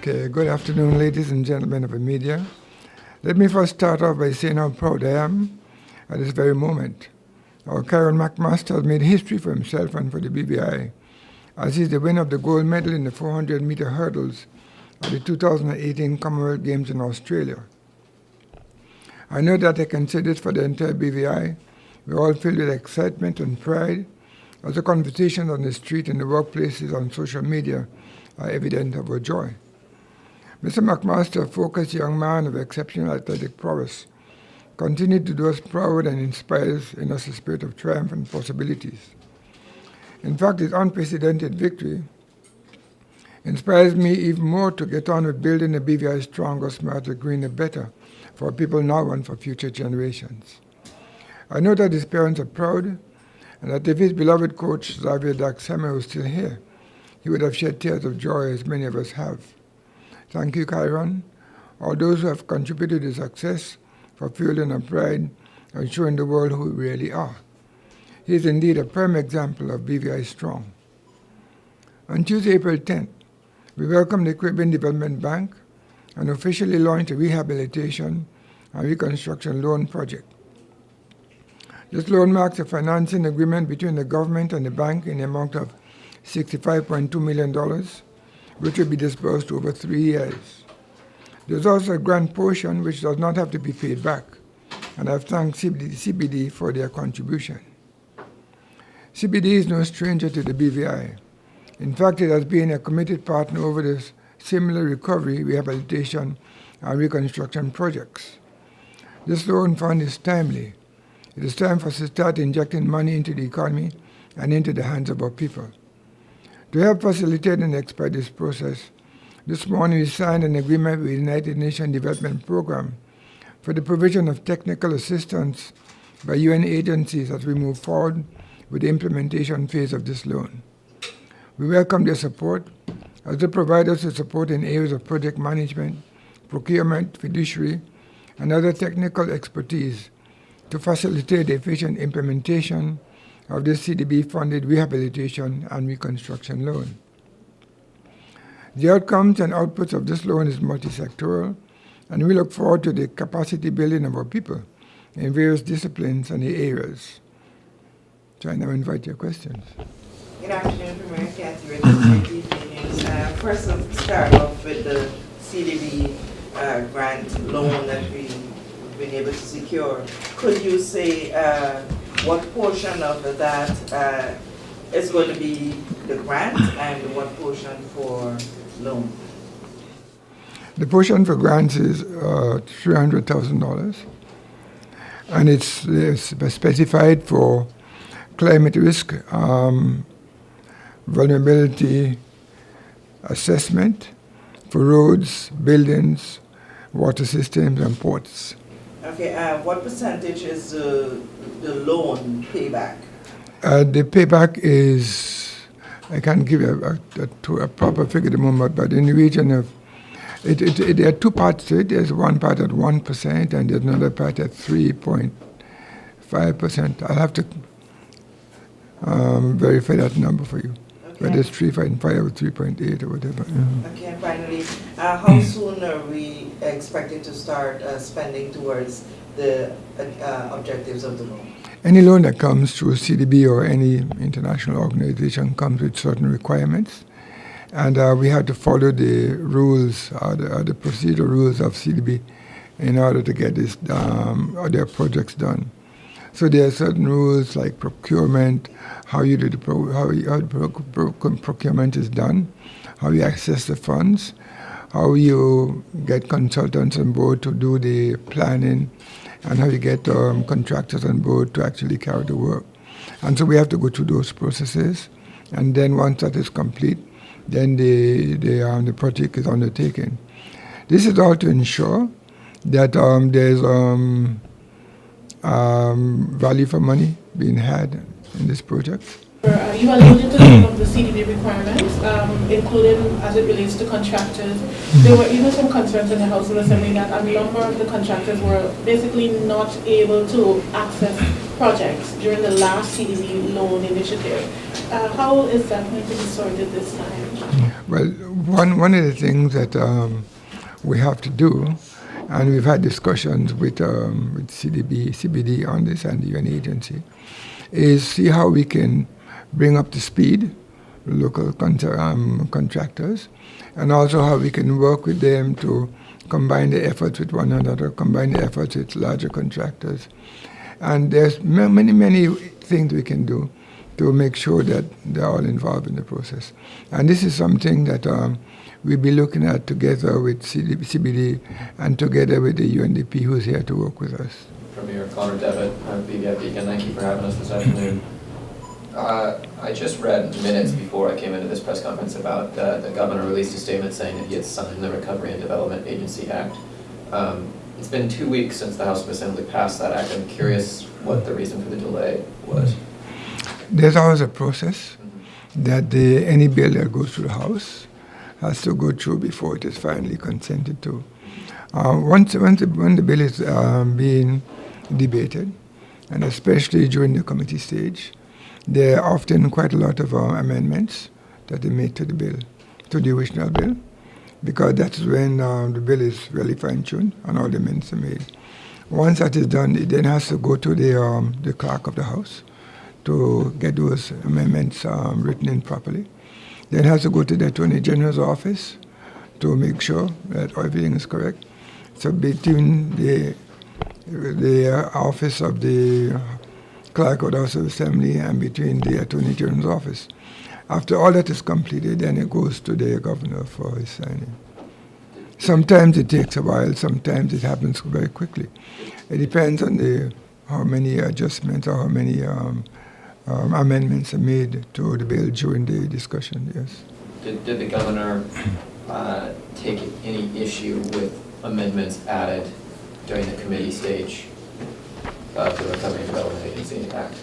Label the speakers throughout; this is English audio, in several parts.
Speaker 1: Okay, good afternoon, ladies and gentlemen of the media. Let me first start off by saying how proud I am at this very moment. Our Kieran McMaster has made history for himself and for the BVI, as he's the winner of the gold medal in the 400-meter hurdles at the 2018 Commonwealth Games in Australia. I know that I can say this for the entire BVI. We're all filled with excitement and pride as the conversations on the street, in the workplaces, on social media are evident of our joy. Mr. McMaster, a focused young man of exceptional athletic prowess, continued to do us proud and inspires in us a spirit of triumph and possibilities. In fact, his unprecedented victory inspires me even more to get on with building a BVI stronger, smarter, greener, better for people now and for future generations. I know that his parents are proud, and that if his beloved coach, Xavier Daxheimer, was still here, he would have shed tears of joy as many of us have. Thank you, Kieran, all those who have contributed to success, for fueling our pride and showing the world who we really are. He is indeed a prime example of BVI Strong. On Tuesday, April 10th, we welcomed the Caribbean Development Bank and officially launched a rehabilitation and reconstruction loan project. This loan marks a financing agreement between the government and the bank in the amount of $65.2 million, which will be disbursed over 3 years. There's also a grant portion which does not have to be paid back, and I've thanked CBD for their contribution. CBD is no stranger to the BVI. In fact, it has been a committed partner over the similar recovery, rehabilitation, and reconstruction projects. This loan fund is timely. It is time for us to start injecting money into the economy and into the hands of our people. To help facilitate and expedite this process, this morning we signed an agreement with the United Nations Development Programme for the provision of technical assistance by UN agencies as we move forward with the implementation phase of this loan. We welcome their support as they provide us with support in areas of project management, procurement, fiduciary, and other technical expertise to facilitate the efficient implementation of this CDB-funded rehabilitation and reconstruction loan. The outcomes and outputs of this loan is multi-sectoral, and we look forward to the capacity building of our people in various disciplines and areas. So I now invite your questions.
Speaker 2: Good afternoon, Premier Kathy Richards. First, let's start off with the CDB grant loan that we've been able to secure. Could you say what portion of that is going to be the grant and what portion for loan?
Speaker 1: The portion for grants is $300,000, and it's specified for climate risk, vulnerability assessment for roads, buildings, water systems, and ports.
Speaker 2: Okay, what percentage is the loan payback?
Speaker 1: The payback is, I can't give you a proper figure at the moment, but in the region of, there are two parts to it. There's one part at 1% and there's another part at 3.5%. I'll have to verify that number for you. Okay. Whether it's 3.5 or 3.8 or whatever.
Speaker 2: Okay, and finally, how soon are we expected to start spending towards the objectives of the loan?
Speaker 1: Any loan that comes through CDB or any international organization comes with certain requirements, and we have to follow the rules, the procedural rules of CDB in order to get this their projects done. So there are certain rules like procurement, how the procurement is done, how you access the funds, how you get consultants on board to do the planning, and how you get contractors on board to actually carry the work. And so we have to go through those processes, and then once that is complete, then the project is undertaken. This is all to ensure that there's value for money being had in this project.
Speaker 3: You alluded to some of the CDB requirements, including as it relates to contractors. There were even some concerns in the House of Assembly that a number of the contractors were basically not able to access projects during the last CDB loan initiative. How is that going to be sorted this time?
Speaker 1: Well, one of the things that we have to do, and we've had discussions with CBD on this and the UN agency, is see how we can bring up to speed local contractors, and also how we can work with them to combine the efforts with one another, combine the efforts with larger contractors. And there's many things we can do to make sure that they're all involved in the process. And this is something that we'll be looking at together with CBD and together with the UNDP, who's here to work with us.
Speaker 4: Premier Connor Devitt, BVI Beacon, thank you for having us this afternoon. I just read minutes before I came into this press conference about the governor released a statement saying that he had signed the Recovery and Development Agency Act. It's been 2 weeks since the House of Assembly passed that act. I'm curious what the reason for the delay was.
Speaker 1: There's always a process that any bill that goes through the House has to go through before it is finally consented to. When the bill is being debated, and especially during the committee stage, there are often quite a lot of amendments that are made to the bill, to the original bill, because that's when the bill is really fine-tuned and all the amendments are made. Once that is done, it then has to go to the clerk of the House to get those amendments written in properly. Then it has to go to the Attorney General's office to make sure that everything is correct. So between the office of the clerk of the House of Assembly and between the Attorney General's office. After all that is completed, then it goes to the governor for his signing. Sometimes it takes a while, sometimes it happens very quickly. It depends on how many adjustments or how many amendments are made to the bill during the discussion, yes.
Speaker 4: Did the governor take any issue with amendments added during the committee stage of the Recovery and Development Agency Act?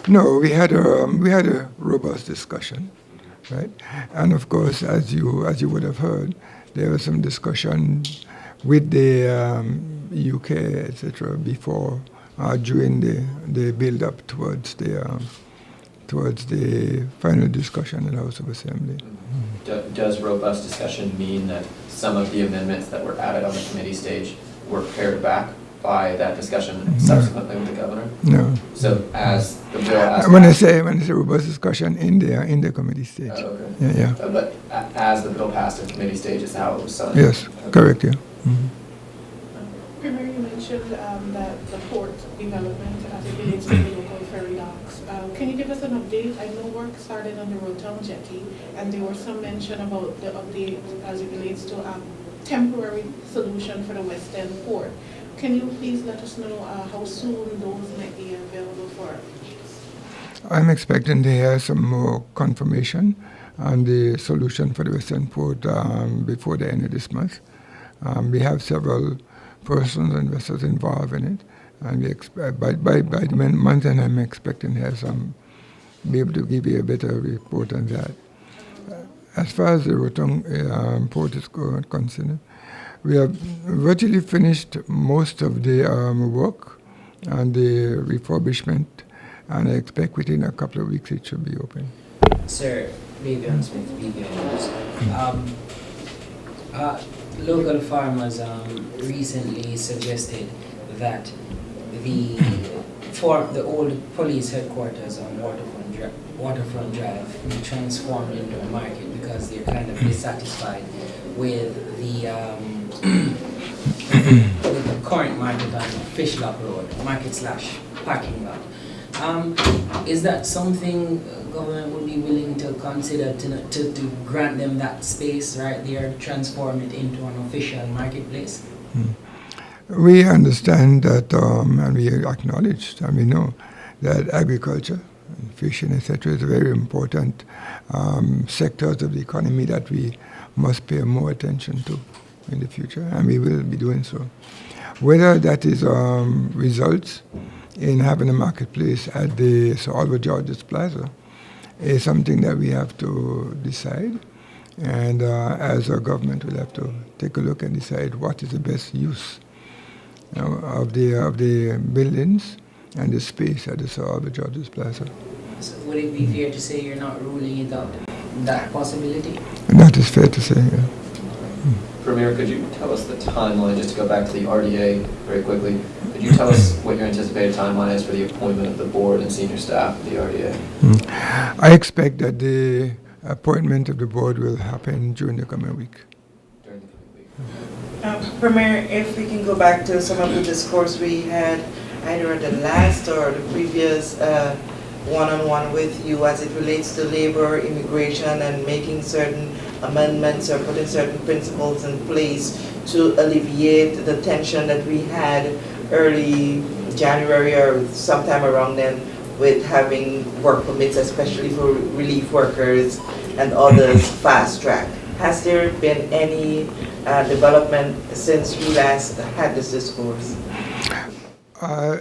Speaker 1: No, we had a robust discussion, right? And of course, as you would have heard, there was some discussion with the UK, etc., before, during the build-up towards the final discussion in the House of Assembly.
Speaker 4: Does robust discussion mean that some of the amendments that were added on the committee stage were pared back by that discussion subsequently with the governor?
Speaker 1: No.
Speaker 4: So as the bill has
Speaker 1: when I say robust discussion in the committee stage.
Speaker 4: okay.
Speaker 1: Yeah.
Speaker 4: But as the bill passed in committee stage is how it was signed?
Speaker 1: Yes,
Speaker 4: Okay.
Speaker 1: correct, yeah. Mm-hmm.
Speaker 3: Premier, you mentioned that the port development as it relates to the local ferry docks. Can you give us an update? I know work started on the Rotown Jetty, and there was some mention about the update as it relates to a temporary solution for the West End port. Can you please let us know how soon those might be available for us?
Speaker 1: I'm expecting to hear some more confirmation on the solution for the Western Port before the end of this month. We have several persons and investors involved in it, and we expect by the month end I'm expecting to have be able to give you a better report on that. As far as the Rotown Port is concerned, we have virtually finished most of the work and the refurbishment, and I expect within a couple of weeks it should be open.
Speaker 5: Sir, Vivian Smith, BVI News. Local farmers recently suggested that the old police headquarters on Waterfront Drive be transformed into a market because they're kind of dissatisfied with the current market on Fishlock Road, market/parking lot. Is that something government would be willing to consider to grant them that space right there, transform it into an official marketplace?
Speaker 1: We understand that, and we acknowledge, and we know that agriculture, and fishing, etc., is a very important sectors of the economy that we must pay more attention to in the future, and we will be doing so. Whether that is results in having a marketplace at the Sir Albert Georges Plaza is something that we have to decide, and as a government we'll have to take a look and decide what is the best use of the buildings and the space at the Sir Albert Georges Plaza.
Speaker 5: So would it be fair to say you're not ruling it out? that possibility?
Speaker 1: That is fair to say, yeah.
Speaker 4: Premier, could you tell us the timeline, just to go back to the RDA very quickly? Could you tell us what your anticipated timeline is for the appointment of the board and senior staff of the RDA?
Speaker 1: I expect that the appointment of the board will happen during the coming week.
Speaker 4: During the coming week?
Speaker 2: Premier, if we can go back to some of the discourse we had either at the last or the previous one-on-one with you as it relates to labor, immigration, and making certain amendments or putting certain principles in place to alleviate the tension that we had early January or sometime around then with having work permits, especially for relief workers and others, fast track. Has there been any development since we last had this discourse?
Speaker 1: I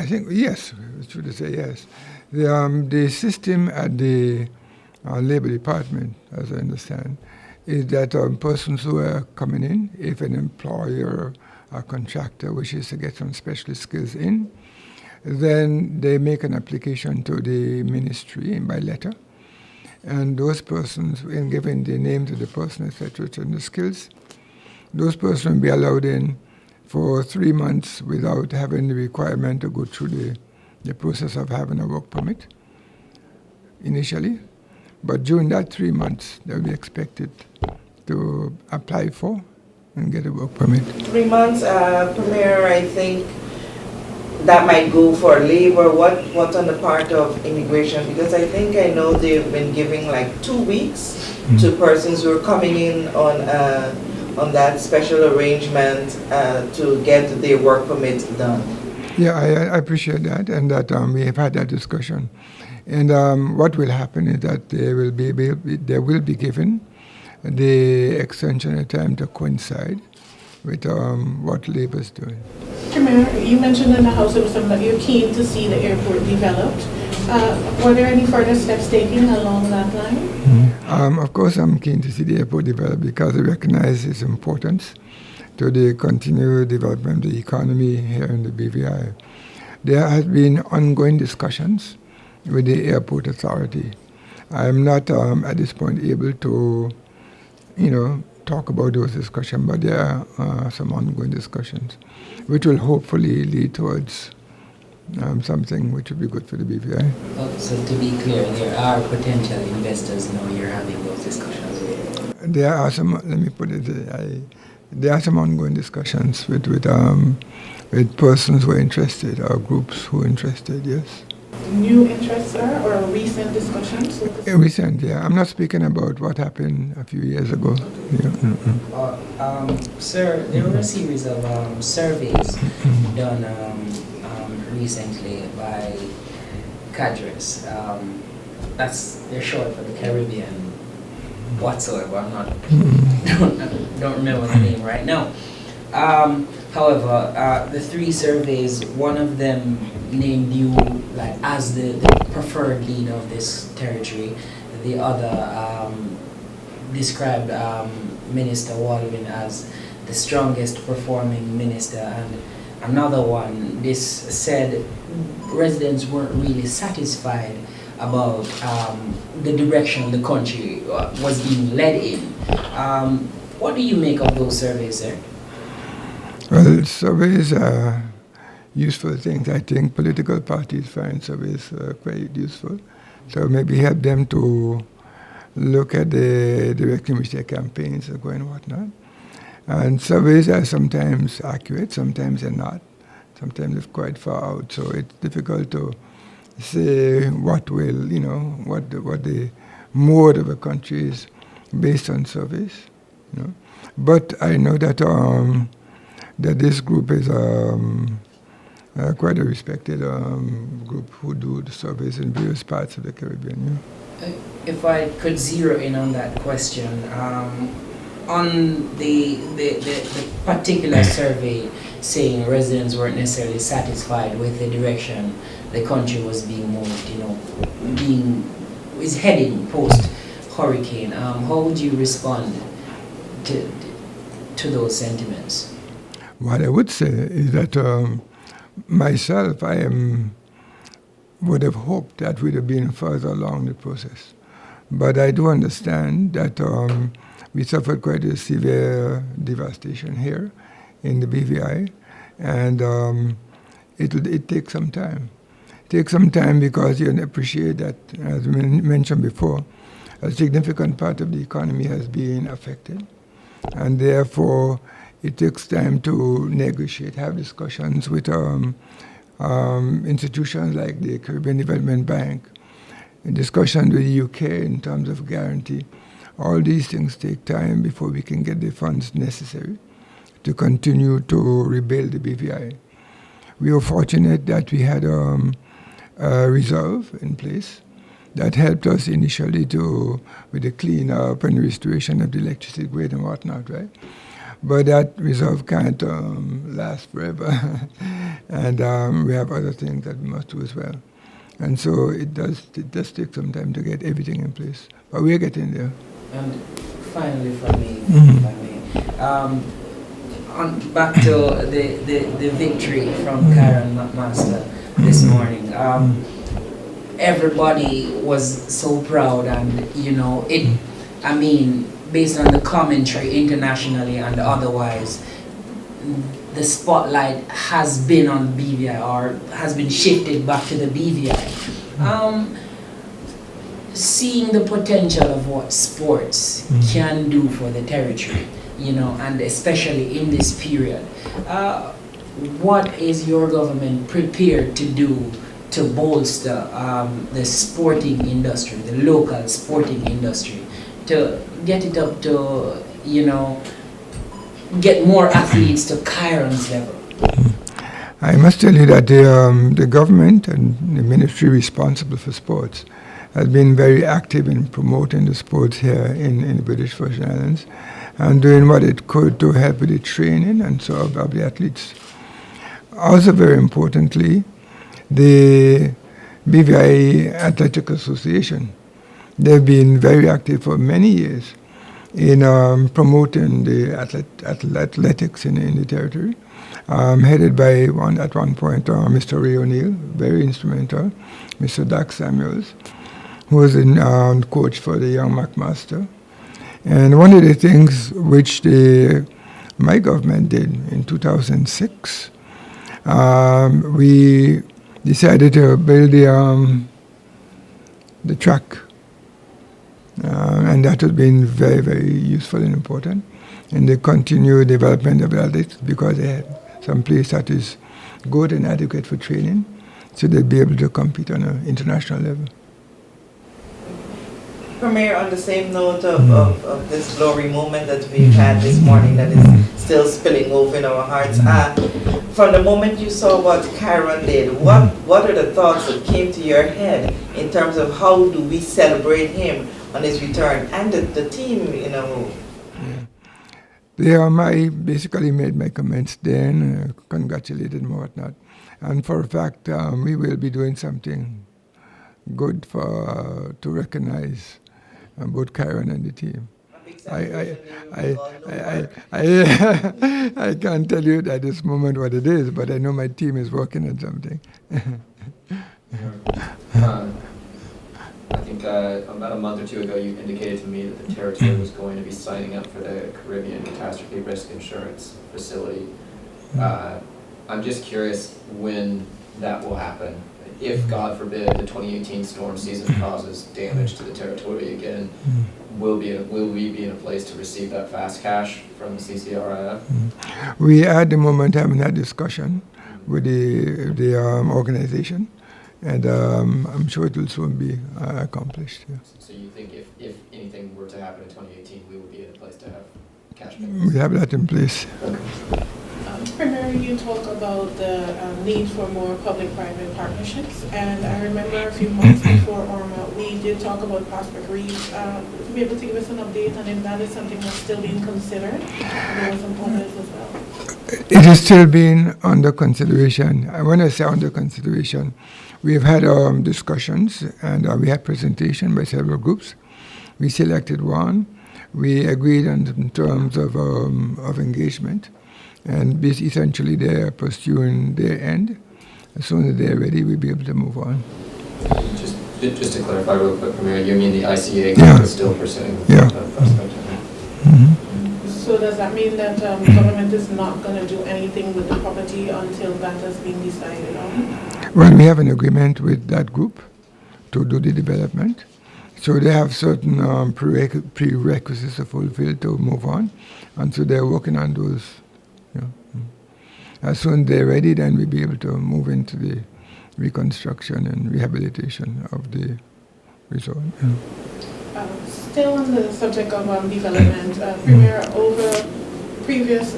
Speaker 1: think yes, should I say yes. The system at the Labor Department, as I understand, is that persons who are coming in, if an employer or contractor wishes to get some specialist skills in, then they make an application to the ministry by letter. And those persons, in giving the names of the person, etc., and the skills, those persons will be allowed in for 3 months without having the requirement to go through the process of having a work permit initially. But during that 3 months, they'll be expected to apply for and get a work permit.
Speaker 2: 3 months, Premier, I think that might go for labor. What on the part of immigration? Because I think I know they've been giving like 2 weeks to persons who are coming in on that special arrangement to get their work permit done.
Speaker 1: Yeah, I appreciate that, and that we have had that discussion. And what will happen is that they will be given the extension of time to coincide with what Labour is doing.
Speaker 3: Premier, you mentioned in the House of Assembly that you're keen to see the airport developed. Were there any further steps taken along that line?
Speaker 1: Of course, I'm keen to see the airport develop because I recognize its importance to the continued development of the economy here in the BVI. There has been ongoing discussions with the airport authority. I am not at this point able to, talk about those discussions, but there are some ongoing discussions, which will hopefully lead towards something which will be good for the BVI.
Speaker 5: Oh, so to be clear, there are potential investors now you're having those discussions with?
Speaker 1: There are some, let me put it, there are some ongoing discussions with persons who are interested or groups who are interested, yes.
Speaker 3: New interests, sir, or recent discussions?
Speaker 1: Recent, yeah. I'm not speaking about what happened a few years ago. Yeah.
Speaker 5: Sir, there were a series of surveys done recently by CADRES. They're short for the Caribbean whatsoever. I'm not don't remember the name right now. However, the 3 surveys, one of them named you like as the preferred leader of this territory. The other described Minister Walwyn as the strongest performing minister, and another one, this said residents weren't really satisfied about the direction the country was being led in. What do you make of those surveys, sir?
Speaker 1: Well, surveys are useful things. I think political parties find surveys quite useful. So maybe help them to look at the direction in which their campaigns are going and whatnot. And surveys are sometimes accurate, sometimes they're not. Sometimes it's quite far out. So it's difficult to say what will, what the mode of a country is based on surveys. But I know that that this group is quite a respected group who do the surveys in various parts of the Caribbean.
Speaker 5: If I could zero in on that question, on the particular survey saying residents weren't necessarily satisfied with the direction the country was being moved, is heading post hurricane, how would you respond to those sentiments?
Speaker 1: What I would say is that myself, would have hoped that we'd have been further along the process. But I do understand that we suffered quite a severe devastation here in the BVI, and it takes some time. Take some time because you appreciate that, as we mentioned before, a significant part of the economy has been affected, and therefore it takes time to negotiate, have discussions with institutions like the Caribbean Development Bank, discussions with the UK in terms of guarantee. All these things take time before we can get the funds necessary to continue to rebuild the BVI. We were fortunate that we had a reserve in place that helped us initially with the cleanup and restoration of the electricity grid and whatnot, right? But that reserve can't last forever. And we have other things that we must do as well. And so it does take some time to get everything in place. But we're getting there.
Speaker 5: And finally, for me, if I may, back to the victory from Karen McMaster this morning. Everybody was so proud, and based on the commentary internationally and otherwise, the spotlight has been on BVI, or has been shifted back to the BVI. Seeing the potential of what sports can do for the territory, and especially in this period, what is your government prepared to do to bolster the sporting industry, the local sporting industry, to get it up to, get more athletes to Kyron's level?
Speaker 1: I must tell you that the government and the ministry responsible for sports has been very active in promoting the sports here in the British Virgin Islands and doing what it could to help with the training and so of the athletes. Also, very importantly, the BVI Athletic Association, they've been very active for many years in promoting the athletics in the territory, headed by at one point Mr. Ray O'Neill, very instrumental, Mr. Dax Samuels, who was a coach for the young McMaster. And one of the things which my government did in 2006, we decided to build the track. And that has been very, very useful and important in the continued development of athletics, because they had some place that is good and adequate for training, so they'd be able to compete on an international level.
Speaker 2: Premier, on the same note of this glory moment that we've had this morning that is still spilling over in our hearts, from the moment you saw what Kyron did, what are the thoughts that came to your head in terms of how do we celebrate him on his return and the team,
Speaker 1: I basically made my comments then, congratulated and whatnot. And for a fact, we will be doing something good to recognize both Kyron and the team. I can't tell you at this moment what it is, but I know my team is working on something.
Speaker 4: I think about a month or two ago, you indicated to me that the territory was going to be signing up for the Caribbean Catastrophe Risk Insurance Facility. I'm just curious when that will happen. If, God forbid, the 2018 storm season causes damage to the territory again, will we be in a place to receive that fast cash from the CCRIF?
Speaker 1: We are at the moment having that discussion with the organization, and I'm sure it will soon be accomplished. Yeah.
Speaker 4: So you think if anything were to happen in 2018, we will be in a place to have cash payments?
Speaker 1: We have that in place.
Speaker 3: Premier, you talk about the need for more public-private partnerships, and I remember a few months before ORMA, we did talk about Prospect Reef. Would you be able to give us an update on if that is something that's still being considered? There were some others as well.
Speaker 1: It is still being under consideration. When I say under consideration, we have had discussions, and we had presentation by several groups. We selected one. We agreed on terms of engagement. And essentially they are pursuing their end. As soon as they're ready, we'll be able to move on.
Speaker 4: Just Just to clarify real quick, Premier, you mean the ICA
Speaker 1: Yeah.
Speaker 4: is still pursuing this
Speaker 1: Yeah.
Speaker 4: prospect?
Speaker 3: So does that mean that government is not going to do anything with the property until that has been decided on?
Speaker 1: Well, we have an agreement with that group to do the development. So they have certain prerequisites to fulfill to move on. And so they're working on those. Yeah. As soon as they're ready, then we'll be able to move into the reconstruction and rehabilitation of the resort. Yeah.
Speaker 3: Still on the subject of development, Premier, over a previous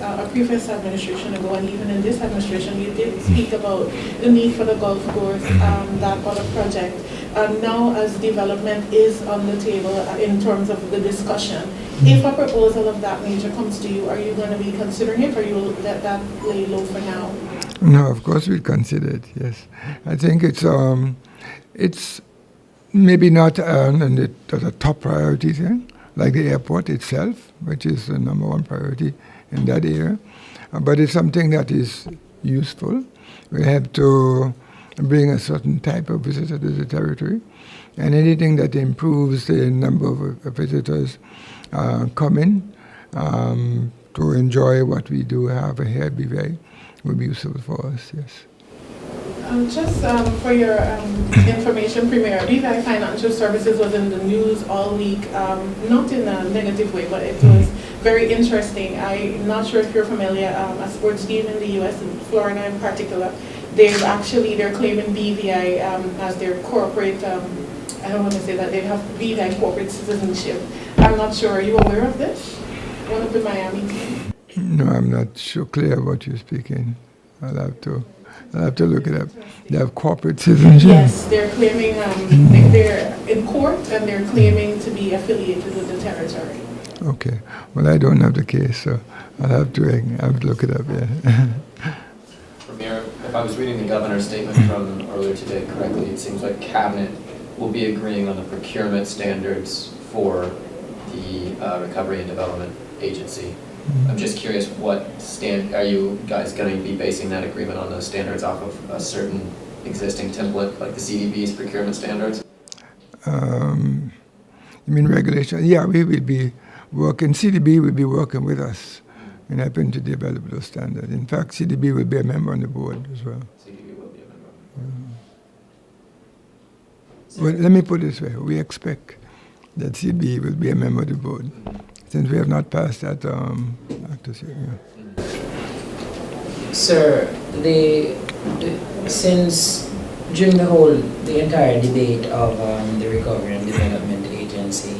Speaker 3: administration ago, and even in this administration, you did speak about the need for the golf course, that other project. Now, as development is on the table in terms of the discussion, if a proposal of that nature comes to you, are you going to be considering it, or you will let that lay low for now?
Speaker 1: No, of course we'll consider it, yes. I think it's maybe not on the top priority thing, like the airport itself, which is the number one priority in that area. But it's something that is useful. We have to bring a certain type of visitor to the territory. And anything that improves the number of visitors coming to enjoy what we do have here at BVI will be useful for us, yes.
Speaker 3: Just for your information, Premier, BVI Financial Services was in the news all week, not in a negative way, but it was very interesting. I'm not sure if you're familiar, a sports team in the US, in Florida in particular, they're claiming BVI as their corporate, I don't want to say that, they have BVI corporate citizenship. I'm not sure, are you aware of this? One of the Miami team?
Speaker 1: No, I'm not sure clear what you're speaking. I'll have to look it up. They have corporate citizenship?
Speaker 3: Yes, they're claiming, they're in court and they're claiming to be affiliated with the territory.
Speaker 1: Okay. Well, I don't have the case, so I'll have to look it up, yeah.
Speaker 4: Premier, if I was reading the governor's statement from earlier today correctly, it seems like Cabinet will be agreeing on the procurement standards for the Recovery and Development Agency. I'm just curious, are you guys going to be basing that agreement on those standards off of a certain existing template, like the CDB's procurement standards?
Speaker 1: You mean regulation? Yeah, we will be working, CDB will be working with us in helping to develop those standards. In fact, CDB will be a member on the board as well.
Speaker 4: CDB will be a member.
Speaker 1: Well, let me put it this way. We expect that CDB will be a member of the board, since we have not passed that act this year. Yeah.
Speaker 5: Sir, since during the entire debate of the Recovery and Development Agency,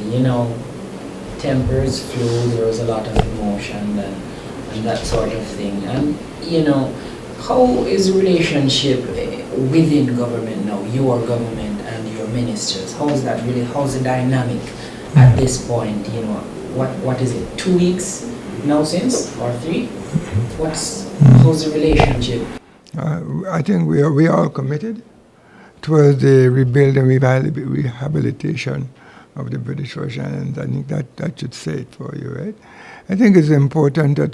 Speaker 5: tempers flew, there was a lot of emotion and that sort of thing. And, how is the relationship within government now, your government and your ministers? How's the dynamic at this point? What is it, 2 weeks now since, or 3? How's the relationship?
Speaker 1: I think we are all committed towards the rebuild and rehabilitation of the British Virgin Islands. I think that should say it for you, right? I think it's important that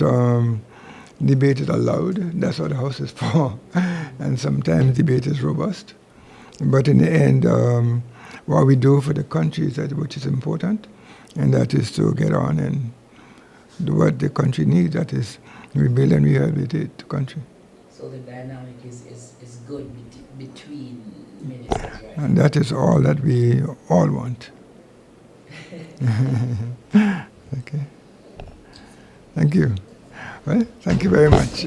Speaker 1: debate is allowed. That's what the House is for. And sometimes debate is robust. But in the end, what we do for the country is which is important, and that is to get on and do what the country needs, that is rebuild and rehabilitate the country.
Speaker 5: So the dynamic is good between ministers, right?
Speaker 1: And that is all that we all want. Okay. Thank you. Well, thank you very much.